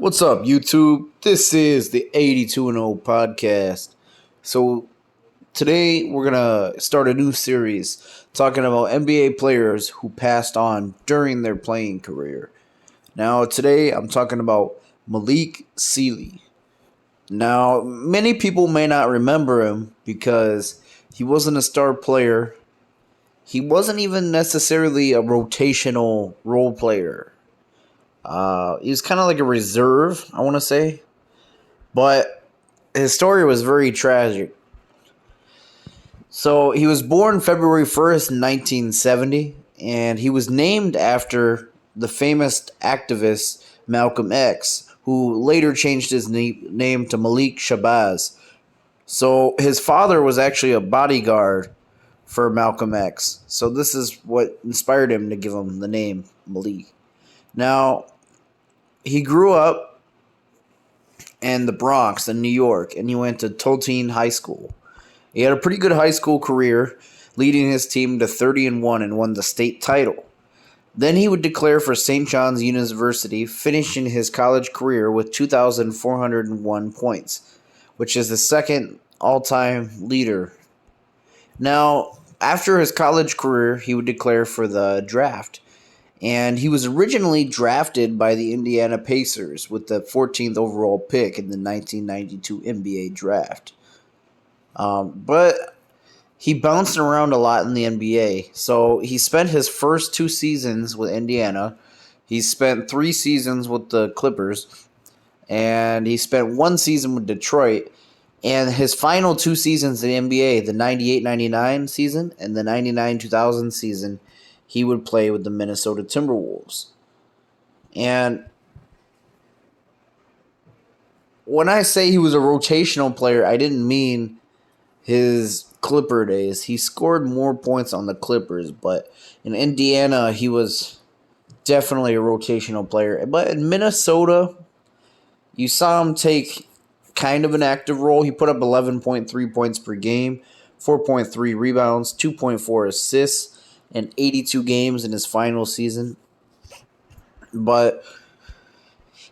What's up, YouTube? This is the 82 and 0 podcast. So, today we're going to start a new series talking about NBA players who passed on during their playing career. Now, today I'm talking about Malik Sealy. Now, many people may not remember him because he wasn't a star player. He wasn't even necessarily a rotational role player. He was kind of like a reserve, I want to say. But his story was very tragic. So he was born February 1st, 1970, and he was named after the famous activist Malcolm X, who later changed his name to Malik Shabazz. So his father was actually a bodyguard for Malcolm X. So this is what inspired him to give him the name Malik. Now, he grew up in the Bronx in New York, and he went to Toltene High School. He had a pretty good high school career, leading his team to 30-1 and won the state title. Then he would declare for St. John's University, finishing his college career with 2,401 points, which is the second all-time leader. Now, after his college career, he would declare for the draft. And he was originally drafted by the Indiana Pacers with the 14th overall pick in the 1992 NBA draft. But he bounced around a lot in the NBA. So he spent his first 2 seasons with Indiana. He spent 3 seasons with the Clippers. And he spent 1 season with Detroit. And his final 2 seasons in the NBA, the 98-99 season and the 99-2000 season, he would play with the Minnesota Timberwolves. And when I say he was a rotational player, I didn't mean his Clipper days. He scored more points on the Clippers, but in Indiana, he was definitely a rotational player. But in Minnesota, you saw him take kind of an active role. He put up 11.3 points per game, 4.3 rebounds, 2.4 assists, in 82 games in his final season. But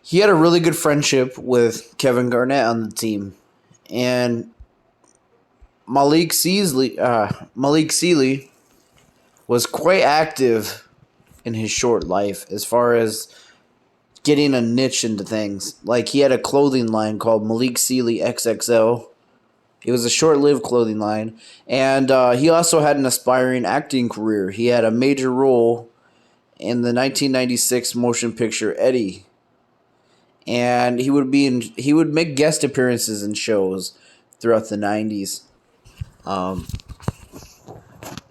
he had a really good friendship with Kevin Garnett on the team. And Malik Sealy was quite active in his short life as far as getting a niche into things. Like, he had a clothing line called Malik Sealy XXL. It was a short-lived clothing line. And he also had an aspiring acting career. He had a major role in the 1996 motion picture Eddie. And he would make guest appearances in shows throughout the 90s.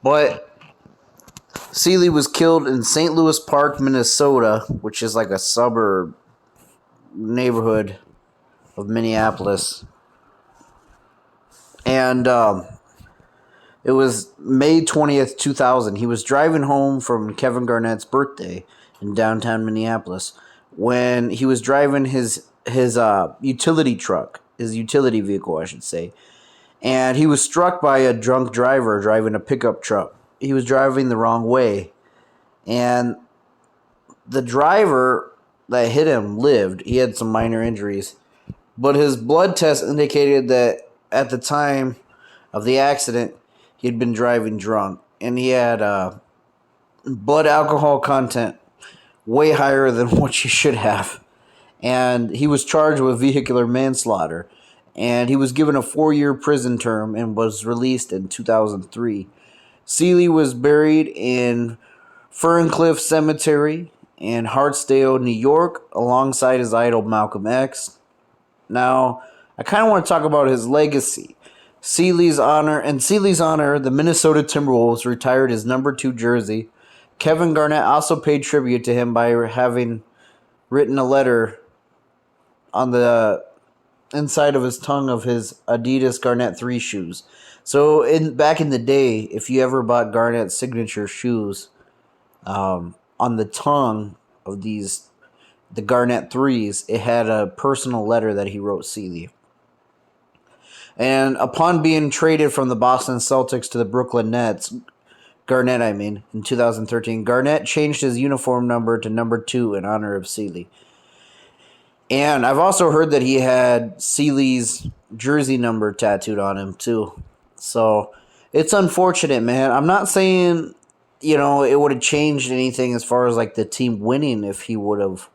But Sealy was killed in St. Louis Park, Minnesota, which is like a suburb neighborhood of Minneapolis. And it was May 20th, 2000. He was driving home from Kevin Garnett's birthday in downtown Minneapolis when he was driving his utility truck, his utility vehicle, I should say. And he was struck by a drunk driver driving a pickup truck. He was driving the wrong way. And the driver that hit him lived. He had some minor injuries. But his blood test indicated that at the time of the accident, he had been driving drunk, and he had blood alcohol content way higher than what you should have. And he was charged with vehicular manslaughter, and he was given a 4-year prison term and was released in 2003. Sealy was buried in Ferncliff Cemetery in Hartsdale, New York, alongside his idol Malcolm X. Now, I kind of want to talk about his legacy. Sealy's honor, the Minnesota Timberwolves retired his number 2 jersey. Kevin Garnett also paid tribute to him by having written a letter on the inside of his tongue of his Adidas Garnett 3 shoes. So back in the day, if you ever bought Garnett signature shoes, on the tongue of the Garnett 3s, it had a personal letter that he wrote Sealy. And upon being traded from the Boston Celtics to the Brooklyn Nets, in 2013, Garnett changed his uniform number to number 2 in honor of Sealy. And I've also heard that he had Seeley's jersey number tattooed on him too. So it's unfortunate, man. I'm not saying, it would have changed anything as far as like the team winning if he would have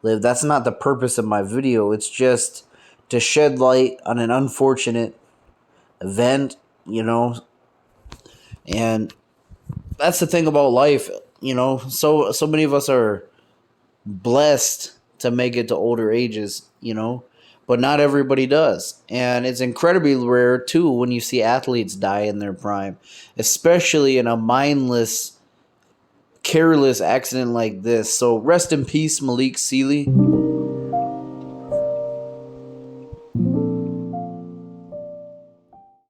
lived. That's not the purpose of my video. It's just to shed light on an unfortunate event, and that's the thing about life, so many of us are blessed to make it to older ages, but not everybody does. And it's incredibly rare too when you see athletes die in their prime, especially in a mindless, careless accident like this. So rest in peace, Malik Sealy.